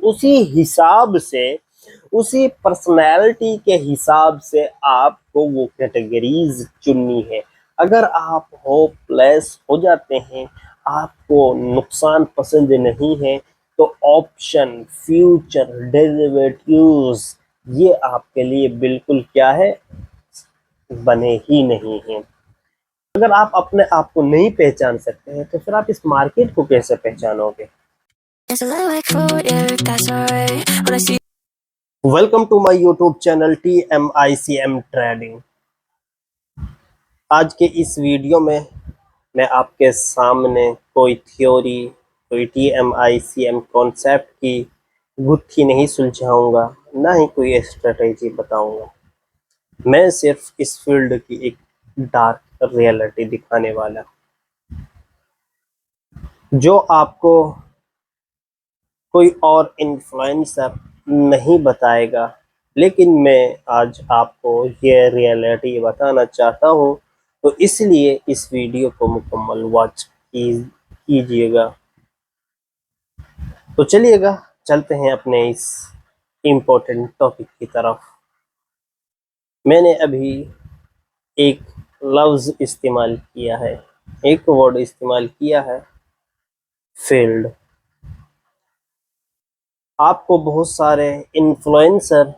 उसी हिसाब से, उसी पर्सनैलिटी के हिसाब से आपको वो कैटेगरीज चुननी है। अगर आप होपलेस हो जाते हैं, आपको नुकसान पसंद नहीं है, तो ऑप्शन, फ्यूचर, डेरिवेटिव्स ये आपके लिए बिल्कुल क्या है, बने ही नहीं हैं। अगर आप अपने आप को नहीं पहचान सकते हैं तो फिर आप इस मार्केट को कैसे पहचानोगे? Welcome to my YouTube channel TMICM trading. आज के इस वीडियो में मैं आपके सामने कोई थ्योरी, कोई TMICM कॉन्सेप्ट की गुत्थी नहीं सुलझाऊंगा, ना ही कोई स्ट्रेटेजी बताऊंगा। मैं सिर्फ इस फील्ड की एक डार्क रियलिटी दिखाने वाला, जो आपको कोई और इन्फ्लुएंसर नहीं बताएगा। लेकिन मैं आज आपको ये रियलिटी बताना चाहता हूँ, तो इसलिए इस वीडियो को मुकम्मल वॉच कीजिएगा। तो चलिएगा, चलते हैं अपने इस इम्पोर्टेंट टॉपिक की तरफ। मैंने अभी एक लफ्ज़ इस्तेमाल किया है, एक वर्ड इस्तेमाल किया है, फील्ड। आपको बहुत सारे इन्फ्लुएंसर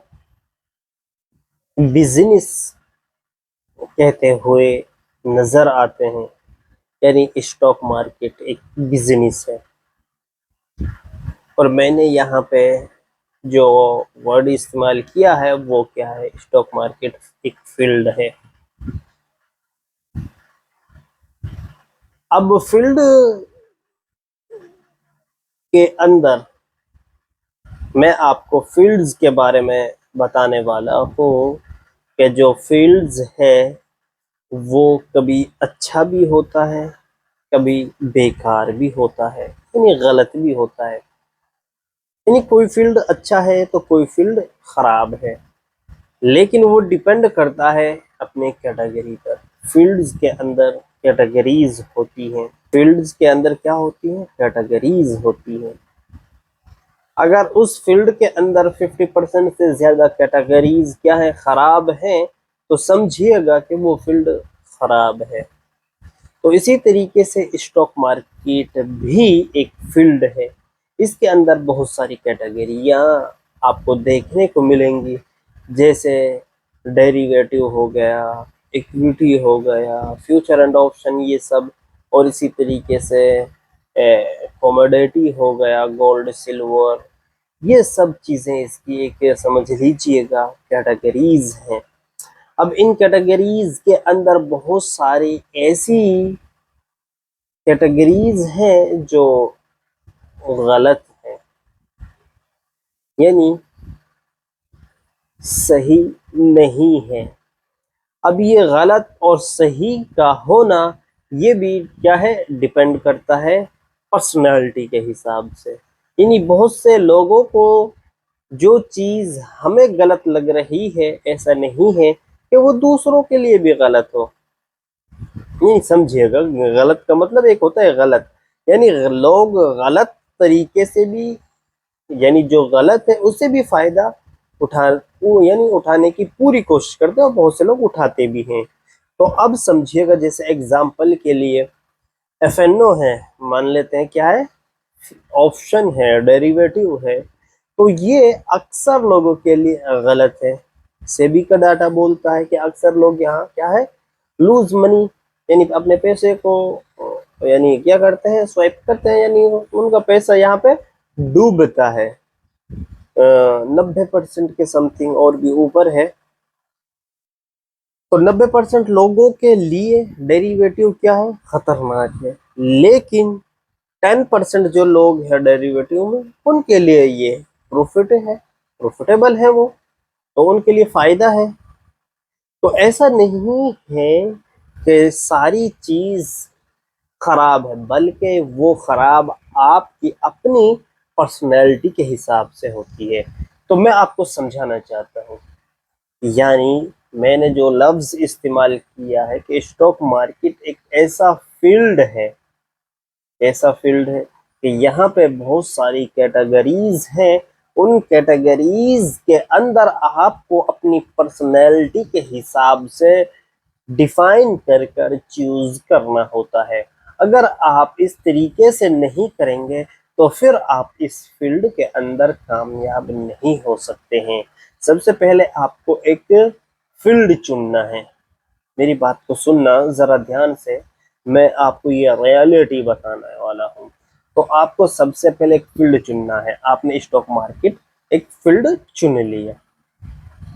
बिजनेस कहते हुए नजर आते हैं, यानी स्टॉक मार्केट एक बिजनेस है। और मैंने यहाँ पे जो वर्ड इस्तेमाल किया है वो क्या है, स्टॉक मार्केट एक फील्ड है। अब फील्ड के अंदर मैं आपको फील्ड्स के बारे में बताने वाला हूँ कि जो फील्ड्स है वो कभी अच्छा भी होता है, कभी बेकार भी होता है, यानी गलत भी होता है। यानी कोई फील्ड अच्छा है तो कोई फील्ड खराब है, लेकिन वो डिपेंड करता है अपने कैटेगरी पर। फील्ड्स के अंदर कैटेगरीज होती हैं। फील्ड्स के अंदर क्या होती हैं, कैटेगरीज होती हैं। अगर उस फील्ड के अंदर 50% से ज्यादा कैटेगरीज क्या है, खराब हैं, तो समझिएगा कि वो फील्ड खराब है। तो इसी तरीके से स्टॉक मार्केट भी एक फील्ड है। इसके अंदर बहुत सारी कैटेगरियाँ आपको देखने को मिलेंगी, जैसे डेरिवेटिव हो गया, इक्विटी हो गया, फ्यूचर एंड ऑप्शन, ये सब। और इसी तरीके से कमोडिटी हो गया, गोल्ड, सिल्वर, ये सब चीज़ें इसकी एक समझ लीजिएगा कैटेगरीज हैं। अब इन कैटेगरीज के अंदर बहुत सारी ऐसी कैटेगरीज हैं जो गलत है, यानी सही नहीं है। अब ये गलत और सही का होना ये भी क्या है, डिपेंड करता है पर्सनालिटी के हिसाब से। यानी बहुत से लोगों को जो चीज़ हमें गलत लग रही है, ऐसा नहीं है कि वो दूसरों के लिए भी गलत हो। नहीं, समझिएगा, गलत का मतलब एक होता है गलत, यानी लोग गलत तरीके से भी, यानी जो गलत है उससे भी फायदा यानी उठाने की पूरी कोशिश करते हैं, और बहुत से लोग उठाते भी हैं। तो अब समझिएगा, जैसे एग्जाम्पल के लिए FNO है, मान लेते हैं क्या है, ऑप्शन है, डेरिवेटिव है, तो ये अक्सर लोगों के लिए गलत है। सेबी का डाटा बोलता है कि अक्सर लोग यहाँ क्या है, लूज मनी, यानी अपने पैसे को यानी क्या करते हैं, स्वाइप करते हैं, यानी उनका पैसा यहाँ पे डूबता है। 90% के समथिंग और भी ऊपर है। तो 90% लोगों के लिए डेरिवेटिव क्या है, खतरनाक है। लेकिन 10% जो लोग हैं डेरिवेटिव में, उनके लिए ये प्रॉफिटेबल है, वो तो उनके लिए फायदा है। तो ऐसा नहीं है कि सारी चीज खराब है, बल्कि वो खराब आपकी अपनी पर्सनैलिटी के हिसाब से होती है। तो मैं आपको समझाना चाहता हूँ, यानी मैंने जो लफ्ज़ इस्तेमाल किया है कि स्टॉक मार्केट एक ऐसा फील्ड है कि यहाँ पे बहुत सारी कैटेगरीज हैं उन कैटेगरीज के अंदर आपको अपनी पर्सनैलिटी के हिसाब से डिफाइन कर कर चूज करना होता है। अगर आप इस तरीके से नहीं करेंगे तो फिर आप इस फील्ड के अंदर कामयाब नहीं हो सकते हैं। सबसे पहले आपको एक फील्ड चुनना है। मेरी बात को सुनना जरा ध्यान से, मैं आपको ये रियलिटी बताने वाला हूँ। तो आपको सबसे पहले एक फील्ड चुनना है। आपने स्टॉक मार्केट एक फील्ड चुन लिया,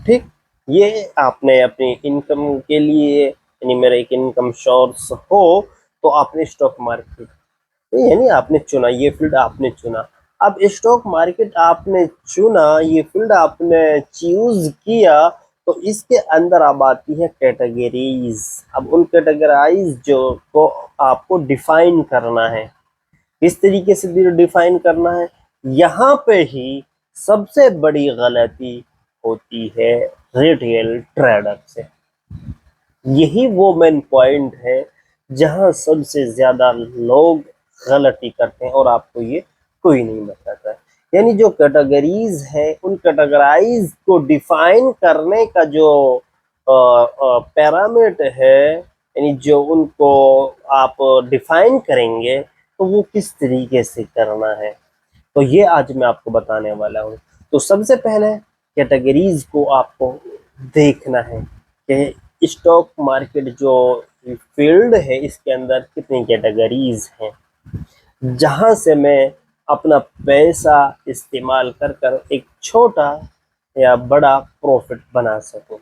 ठीक। ये आपने अपनी इनकम के लिए, यानी मेरा एक इनकम सोर्स हो, तो आपने स्टॉक मार्केट, यानी आपने चुना, ये फील्ड आपने चुना। अब स्टॉक मार्केट आपने चुना, ये फील्ड आपने चूज किया, तो इसके अंदर अब आती है कैटेगरीज। अब उन कैटेगराइज जो को आपको डिफाइन करना है। किस तरीके से डिफाइन करना है? यहाँ पे ही सबसे बड़ी गलती होती है रिटेल ट्रेडर से। यही वो मेन पॉइंट है जहां सबसे ज्यादा लोग गलती करते हैं और आपको ये कोई नहीं बताता है। यानी जो कैटेगरीज है, उन कैटेगराइज को डिफाइन करने का जो पैरामीटर है, यानी जो उनको आप डिफाइन करेंगे तो वो किस तरीके से करना है, तो ये आज मैं आपको बताने वाला हूँ। तो सबसे पहले कैटेगरीज को आपको देखना है कि स्टॉक मार्केट जो फील्ड है इसके अंदर कितनी कैटेगरीज हैं, जहां से मैं अपना पैसा इस्तेमाल कर कर एक छोटा या बड़ा प्रॉफिट बना सकूं।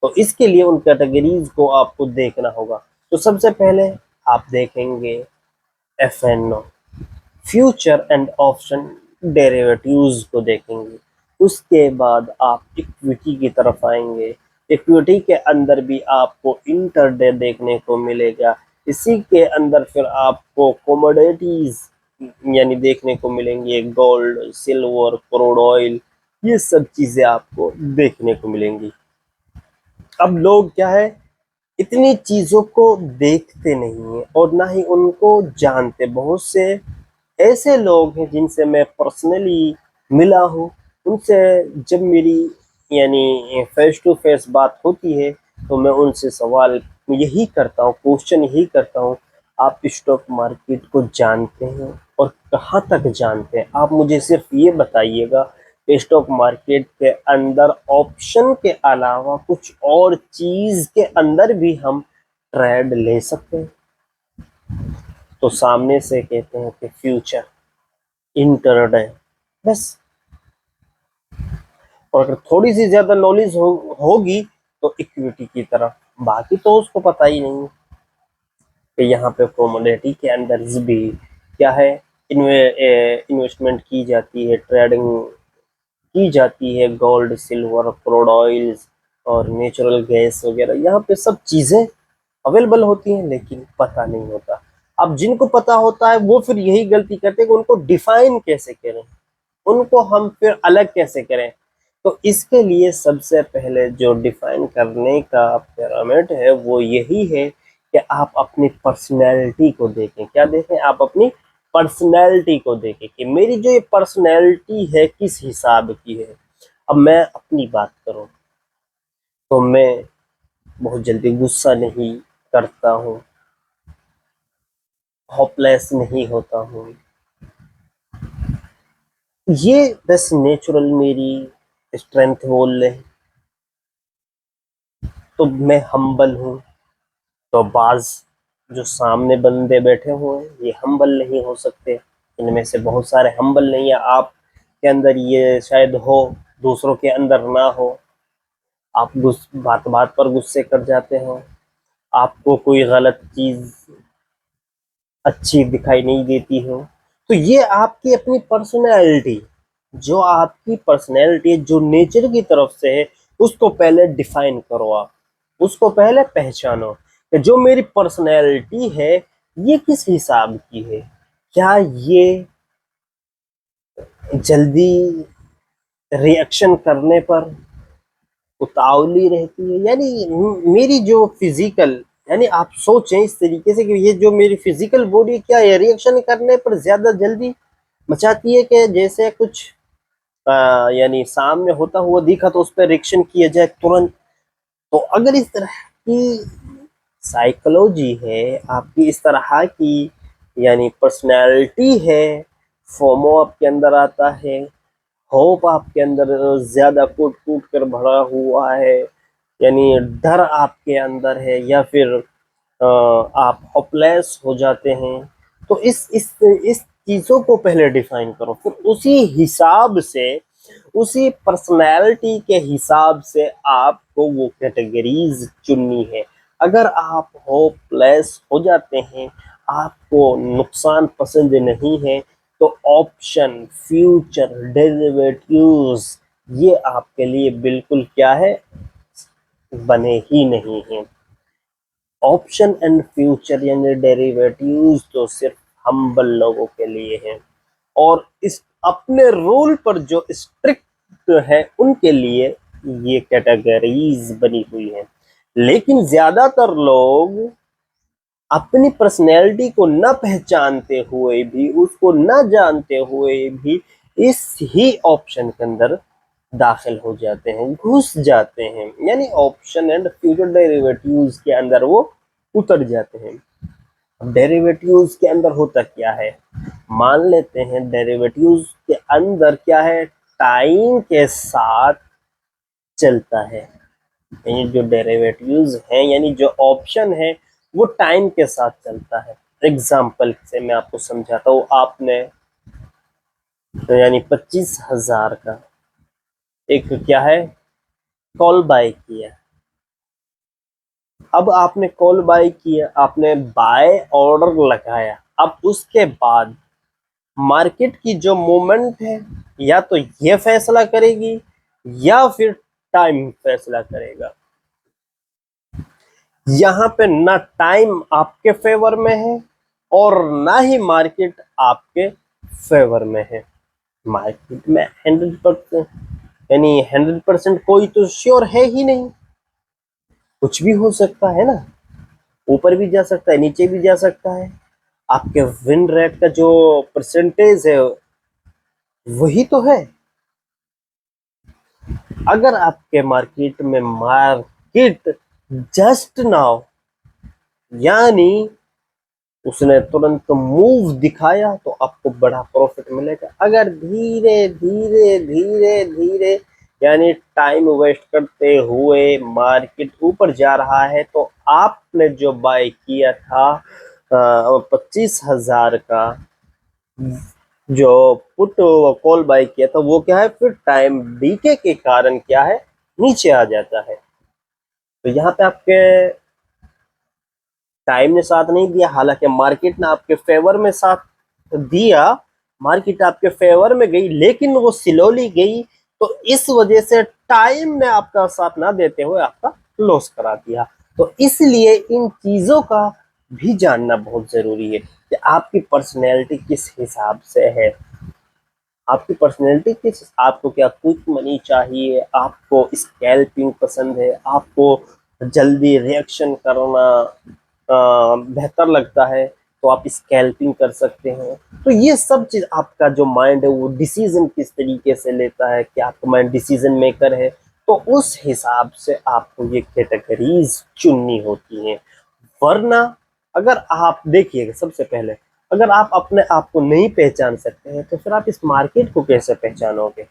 तो इसके लिए उन कैटेगरीज को आपको देखना होगा। तो सबसे पहले आप देखेंगे FNO, future and option derivatives को देखेंगे। उसके बाद आप इक्विटी की तरफ आएंगे। इक्विटी के अंदर भी आपको इंटरडे देखने को मिलेगा। इसी के अंदर फिर आपको कमोडिटीज यानी देखने को मिलेंगे, गोल्ड, सिल्वर, क्रूड ऑयल, ये सब चीजें आपको देखने को मिलेंगी। अब लोग क्या है, इतनी चीजों को देखते नहीं है और ना ही उनको जानते। बहुत से ऐसे लोग हैं जिनसे मैं पर्सनली मिला हूँ, उनसे जब मेरी यानी फेस टू फेस बात होती है तो मैं उनसे सवाल यही करता हूँ, क्वेश्चन यही करता हूँ, आप स्टॉक मार्केट को जानते हैं और कहाँ तक जानते हैं? आप मुझे सिर्फ ये बताइएगा, स्टॉक मार्केट के अंदर ऑप्शन के अलावा कुछ और चीज के अंदर भी हम ट्रेड ले सकते हैं? तो सामने से कहते हैं कि फ्यूचर, इंटरडे, बस। और अगर थोड़ी सी ज्यादा नॉलेज होगी तो इक्विटी की तरफ, बाकी तो उसको पता ही नहीं कि यहाँ पे कमोडिटी के अंदर भी क्या है, इन्वेस्टमेंट की जाती है, ट्रेडिंग की जाती है, गोल्ड, सिल्वर, क्रूड ऑयल्स और नेचुरल गैस वगैरह, यहाँ पे सब चीजें अवेलेबल होती हैं, लेकिन पता नहीं होता। अब जिनको पता होता है वो फिर यही गलती करते हैं कि उनको डिफाइन कैसे करें, उनको हम फिर अलग कैसे करें। तो इसके लिए सबसे पहले जो डिफाइन करने का पैरामीटर है वो यही है कि आप अपनी पर्सनैलिटी को देखें। क्या देखें? आप अपनी पर्सनैलिटी को देखें कि मेरी जो ये पर्सनैलिटी है किस हिसाब की है। अब मैं अपनी बात करूं तो मैं बहुत जल्दी गुस्सा नहीं करता हूँ, होपलेस नहीं होता हूँ, ये बस नेचुरल मेरी स्ट्रेंथ बोल ले। तो मैं हम्बल हूँ। तो बाज जो सामने बंदे बैठे हुए हैं ये हम्बल नहीं हो सकते, इनमें से बहुत सारे हम्बल नहीं है। आप के अंदर ये शायद हो, दूसरों के अंदर ना हो। आप बात बात पर गुस्से कर जाते हो, आपको कोई गलत चीज अच्छी दिखाई नहीं देती हो। तो ये आपकी अपनी पर्सनैलिटी, जो आपकी पर्सनैलिटी जो नेचर की तरफ से है, उसको पहले डिफाइन करो। आप उसको पहले पहचानो कि जो मेरी पर्सनैलिटी है ये किस हिसाब की है। क्या ये जल्दी रिएक्शन करने पर उतावली रहती है? यानी मेरी जो फिजिकल, यानी आप सोचें इस तरीके से कि ये जो मेरी फिजिकल बॉडी क्या है, रिएक्शन करने पर ज्यादा जल्दी मचाती है कि जैसे कुछ यानी सामने होता हुआ दिखा तो उस पर रिएक्शन किया जाए तुरंत। तो अगर इस तरह की साइकोलॉजी है, आपकी इस तरह की यानी पर्सनैलिटी है, फोमो आपके अंदर आता है, होप आपके अंदर ज्यादा कूट कूट कर भरा हुआ है, यानी डर आपके अंदर है, या फिर आप होपलेस हो जाते हैं, तो इस चीजों को पहले डिफाइन करो, फिर उसी हिसाब से, उसी पर्सनैलिटी के हिसाब से आपको वो कैटेगरीज चुननी है। अगर आप होपलेस हो जाते हैं, आपको नुकसान पसंद नहीं है, तो ऑप्शन, फ्यूचर, डेरिवेटिव्स ये आपके लिए बिल्कुल क्या है, बने ही नहीं हैं। ऑप्शन एंड फ्यूचर यानी डेरिवेटिव्स तो सिर्फ हम्बल लोगों के लिए हैं, और इस अपने रूल पर जो स्ट्रिक्ट है उनके लिए ये कैटेगरीज बनी हुई है। लेकिन ज्यादातर लोग अपनी पर्सनैलिटी को न पहचानते हुए भी, उसको न जानते हुए भी इस ही ऑप्शन के अंदर दाखिल हो जाते हैं, घुस जाते हैं, यानी ऑप्शन एंड फ्यूचर डेरिवेटिव्स के अंदर वो उतर जाते हैं। अब डेरिवेटिव्स के अंदर होता क्या है, मान लेते हैं डेरिवेटिव्स के अंदर क्या है, टाइम के साथ चलता है। यानी जो डेरिवेटिव्स हैं, यानी जो ऑप्शन है, वो टाइम के साथ चलता है। एग्जाम्पल से मैं आपको समझाता हूँ। आपने तो यानी 25,000 का एक क्या है, कॉल बाय किया। अब आपने कॉल बाय किया, आपने बाय ऑर्डर लगाया। अब उसके बाद मार्केट की जो मूवमेंट है, या तो ये फैसला करेगी या फिर टाइम फैसला करेगा। यहाँ पे ना टाइम आपके फेवर में है और ना ही मार्केट आपके फेवर में है। मार्केट में 100% यानी 100% कोई तो श्योर है ही नहीं, कुछ भी हो सकता है ना, ऊपर भी जा सकता है, नीचे भी जा सकता है। आपके विन रेट का जो परसेंटेज है वही तो है। अगर आपके मार्केट में मार्केट जस्ट नाउ यानी उसने तुरंत मूव दिखाया तो आपको बड़ा प्रॉफिट मिलेगा। अगर धीरे धीरे धीरे धीरे यानी टाइम वेस्ट करते हुए मार्केट ऊपर जा रहा है, तो आपने जो बाय किया था 25,000 का जो पुट कॉल बाय किया था, वो क्या है, फिर टाइम डीके के कारण क्या है, नीचे आ जाता है। तो यहाँ पे आपके टाइम ने साथ नहीं दिया, हालांकि मार्केट ने आपके फेवर में साथ दिया, मार्केट आपके फेवर में गई, लेकिन वो स्लोली गई। तो इस वजह से टाइम ने आपका साथ ना देते हुए आपका लॉस करा दिया। तो इसलिए इन चीजों का भी जानना बहुत जरूरी है कि आपकी पर्सनैलिटी किस हिसाब से है, आपकी पर्सनैलिटी किस, आपको क्या क्विक मनी चाहिए, आपको स्कैल्पिंग पसंद है, आपको जल्दी रिएक्शन करना बेहतर लगता है, तो आप स्कैल्पिंग कर सकते हैं। तो ये सब चीज, आपका जो माइंड है वो डिसीजन किस तरीके से लेता है, कि आपका माइंड डिसीजन मेकर है, तो उस हिसाब से आपको ये कैटेगरीज चुननी होती हैं। वरना अगर आप देखिएगा, सबसे पहले अगर आप अपने आप को नहीं पहचान सकते हैं, तो फिर आप इस मार्केट को कैसे पहचानोगे,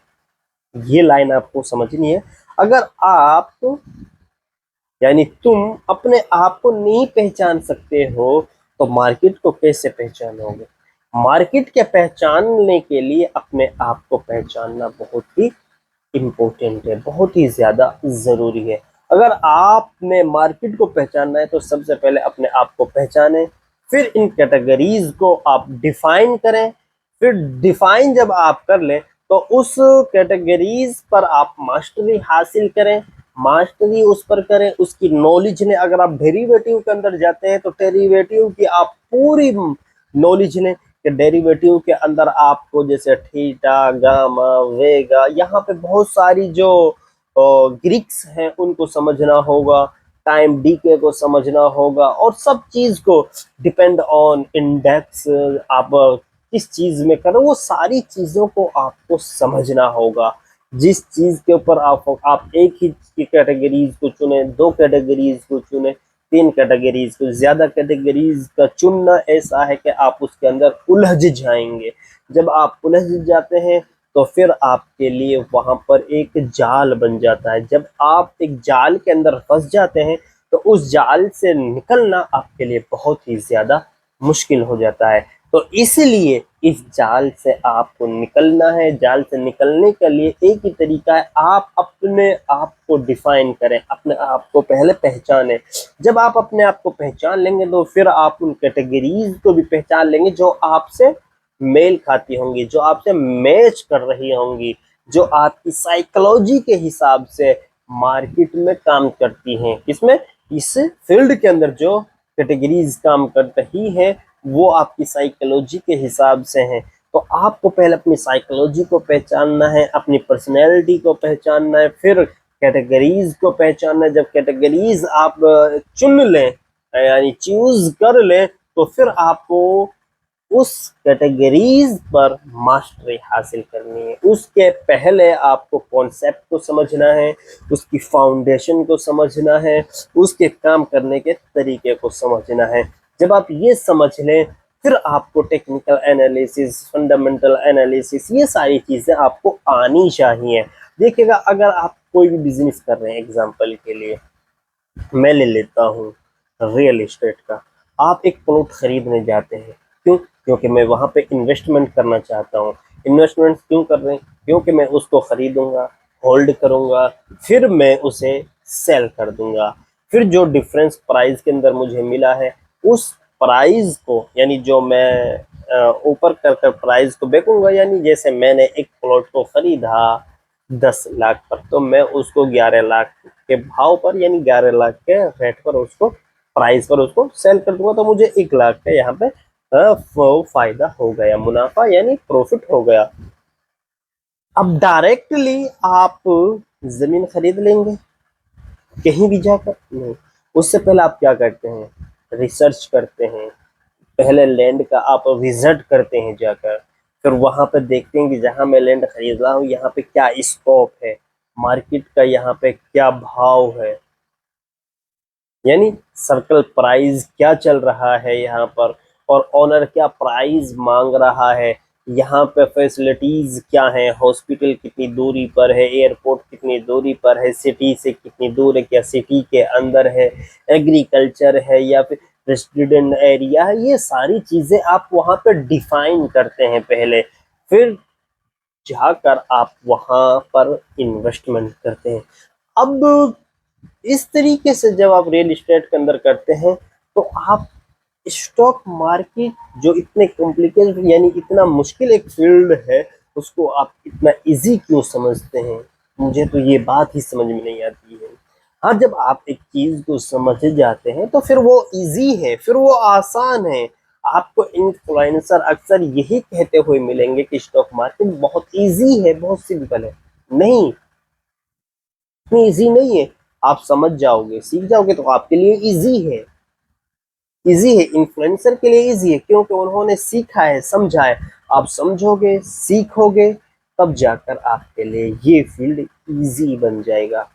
ये लाइन आपको समझनी है। अगर आप यानी तुम अपने आप को नहीं पहचान सकते हो, तो मार्केट को कैसे पहचानोगे। मार्केट के पहचानने के लिए अपने आप को पहचानना बहुत ही इम्पोर्टेंट है, बहुत ही ज्यादा जरूरी है। अगर आपने मार्केट को पहचानना है, तो सबसे पहले अपने आप को पहचाने, फिर इन कैटेगरीज को आप डिफाइन करें। फिर डिफाइन जब आप कर लें, तो उस कैटेगरीज पर आप मास्टरी हासिल करें, मास्टरी उस पर करें, उसकी नॉलेज ने, अगर आप डेरिवेटिव के अंदर जाते हैं, तो डेरिवेटिव की आप पूरी नॉलेज लें कि डेरिवेटिव के अंदर आपको जैसे थीटा, गामा, वेगा, यहाँ पे बहुत सारी जो ग्रीक्स हैं उनको समझना होगा, टाइम डीके को समझना होगा, और सब चीज को डिपेंड ऑन इंडेक्स, आप किस चीज में कर रहे हो, वो सारी चीजों को आपको समझना होगा। जिस चीज के ऊपर आप एक ही कैटेगरीज को चुने, 2 कैटेगरीज को चुने, 3 कैटेगरीज को, ज्यादा कैटेगरीज का चुनना ऐसा है कि आप उसके अंदर उलझ जाएंगे। जब आप उलझ जाते हैं तो फिर आपके लिए वहां पर एक जाल बन जाता है। जब आप एक जाल के अंदर फंस जाते हैं तो उस जाल से निकलना आपके लिए बहुत ही ज्यादा मुश्किल हो जाता है। तो इसलिए इस जाल से आपको निकलना है। जाल से निकलने के लिए एक ही तरीका है, आप अपने आप को डिफाइन करें, अपने आप को पहले पहचानें। जब आप अपने आप को पहचान लेंगे तो फिर आप उन कैटेगरीज को भी पहचान लेंगे जो आपसे मेल खाती होंगी, जो आपसे मैच कर रही होंगी, जो आपकी साइकोलॉजी के हिसाब से मार्केट में काम करती हैं। इसमें इस फील्ड के अंदर जो कैटेगरीज काम कर रही हैं वो आपकी साइकोलॉजी के हिसाब से हैं। तो आपको पहले अपनी साइकोलॉजी को पहचानना है, अपनी पर्सनैलिटी को पहचानना है, फिर कैटेगरीज को पहचानना है। जब कैटेगरीज आप चुन लें यानी चूज कर लें तो फिर आपको उस कैटेगरीज पर मास्टरी हासिल करनी है। उसके पहले आपको कॉन्सेप्ट को समझना है, उसकी फाउंडेशन को समझना है, उसके काम करने के तरीके को समझना है। जब आप ये समझ लें फिर आपको टेक्निकल एनालिसिस, फंडामेंटल एनालिसिस, ये सारी चीज़ें आपको आनी चाहिए। देखिएगा, अगर आप कोई भी बिजनेस कर रहे हैं, एग्जाम्पल के लिए मैं ले लेता हूँ रियल एस्टेट का। आप एक प्लॉट खरीदने जाते हैं, क्यों? क्योंकि मैं वहाँ पे इन्वेस्टमेंट करना चाहता हूँ। इन्वेस्टमेंट क्यों कर रहे हैं? क्योंकि मैं उसको खरीदूंगा, होल्ड करूंगा, फिर मैं उसे सेल कर दूंगा। फिर जो डिफरेंस प्राइस के अंदर मुझे मिला है उस प्राइस को, यानी जो मैं ऊपर कर कर प्राइस को बेचूंगा, यानी जैसे मैंने एक प्लॉट को खरीदा 10 लाख पर, तो मैं उसको 11 लाख के भाव पर यानी 11 लाख के रेट पर उसको प्राइस पर उसको सेल कर दूंगा। तो मुझे 1 लाख का यहाँ पे फायदा हो गया, मुनाफा यानी प्रॉफिट हो गया। अब डायरेक्टली आप जमीन खरीद लेंगे कहीं भी जाकर? नहीं, उससे पहले आप क्या करते हैं? रिसर्च करते हैं। पहले लैंड का आप विजिट करते हैं जाकर, फिर वहां पर देखते हैं कि जहां मैं लैंड खरीद रहा हूँ यहाँ पे क्या स्कोप है, मार्केट का यहाँ पे क्या भाव है, यानी सर्कल प्राइस क्या चल रहा है यहाँ पर, और ओनर क्या प्राइस मांग रहा है, यहाँ पे फैसिलिटीज क्या है, हॉस्पिटल कितनी दूरी पर है, एयरपोर्ट कितनी दूरी पर है, सिटी से कितनी दूर है, क्या सिटी के अंदर है, एग्रीकल्चर है या फिर रेसिडेंट एरिया है। ये सारी चीजें आप वहाँ पे डिफाइन करते हैं पहले, फिर जाकर आप वहाँ पर इन्वेस्टमेंट करते हैं। अब इस तरीके से जब आप रियल एस्टेट के अंदर करते हैं तो आप स्टॉक मार्केट जो इतने कॉम्प्लिकेटेड यानी इतना मुश्किल एक फील्ड है उसको आप इतना इजी क्यों समझते हैं? मुझे तो ये बात ही समझ में नहीं आती है। हाँ, जब आप एक चीज को समझ जाते हैं तो फिर वो इजी है, फिर वो आसान है। आपको इन्फ्लुएंसर अक्सर यही कहते हुए मिलेंगे कि स्टॉक मार्केट बहुत इजी है, बहुत सिंपल है। नहीं, इतनी इजी नहीं है। आप समझ जाओगे, सीख जाओगे तो आपके लिए इजी है। इजी है, इन्फ्लुएंसर के लिए इजी है क्योंकि उन्होंने सीखा है, समझा है। आप समझोगे, सीखोगे, तब जाकर आपके लिए ये फील्ड इजी बन जाएगा।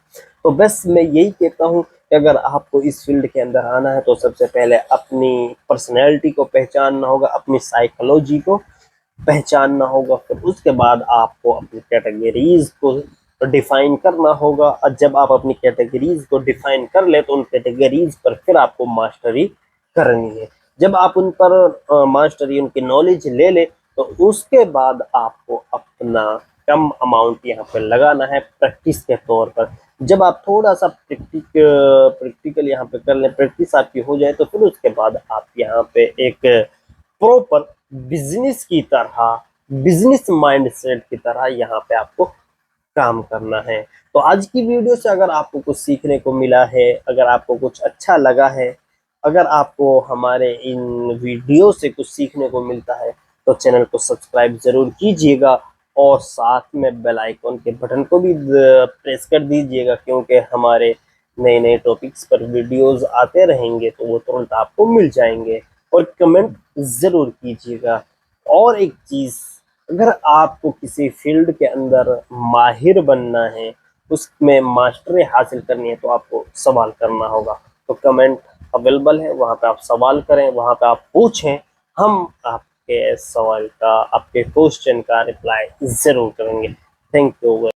तो बस मैं यही कहता हूँ कि अगर आपको इस फील्ड के अंदर आना है तो सबसे पहले अपनी पर्सनैलिटी को पहचानना होगा, अपनी साइकोलॉजी को पहचानना होगा, फिर उसके बाद आपको अपनी कैटेगरीज को डिफाइन करना होगा। और जब आप अपनी कैटेगरीज को डिफाइन कर ले तो उन कैटेगरीज पर फिर आपको मास्टरी करनी है। जब आप उन पर मास्टरी, उनकी नॉलेज ले ले तो उसके बाद आपको अपना कम अमाउंट यहाँ पे लगाना है प्रैक्टिस के तौर पर। जब आप थोड़ा सा प्रैक्टिकल यहाँ पे कर लें, प्रैक्टिस आपकी हो जाए तो फिर उसके बाद आप यहाँ पे एक प्रॉपर बिजनेस की तरह, बिजनेस माइंडसेट की तरह यहाँ पे आपको काम करना है। तो आज की वीडियो से अगर आपको कुछ सीखने को मिला है, अगर आपको कुछ अच्छा लगा है, अगर आपको हमारे इन वीडियो से कुछ सीखने को मिलता है तो चैनल को सब्सक्राइब जरूर कीजिएगा और साथ में बेल आइकन के बटन को भी प्रेस कर दीजिएगा, क्योंकि हमारे नए नए टॉपिक्स पर वीडियोस आते रहेंगे तो वो तुरंत आपको मिल जाएंगे। और कमेंट जरूर कीजिएगा। और एक चीज, अगर आपको किसी फील्ड के अंदर माहिर बनना है, उसमें मास्टरी हासिल करनी है, तो आपको सवाल करना होगा। तो कमेंट अवेलेबल है, वहां पे आप सवाल करें, वहां पे आप पूछें, हम आपके सवाल का, आपके क्वेश्चन का रिप्लाई जरूर करेंगे। Thank you.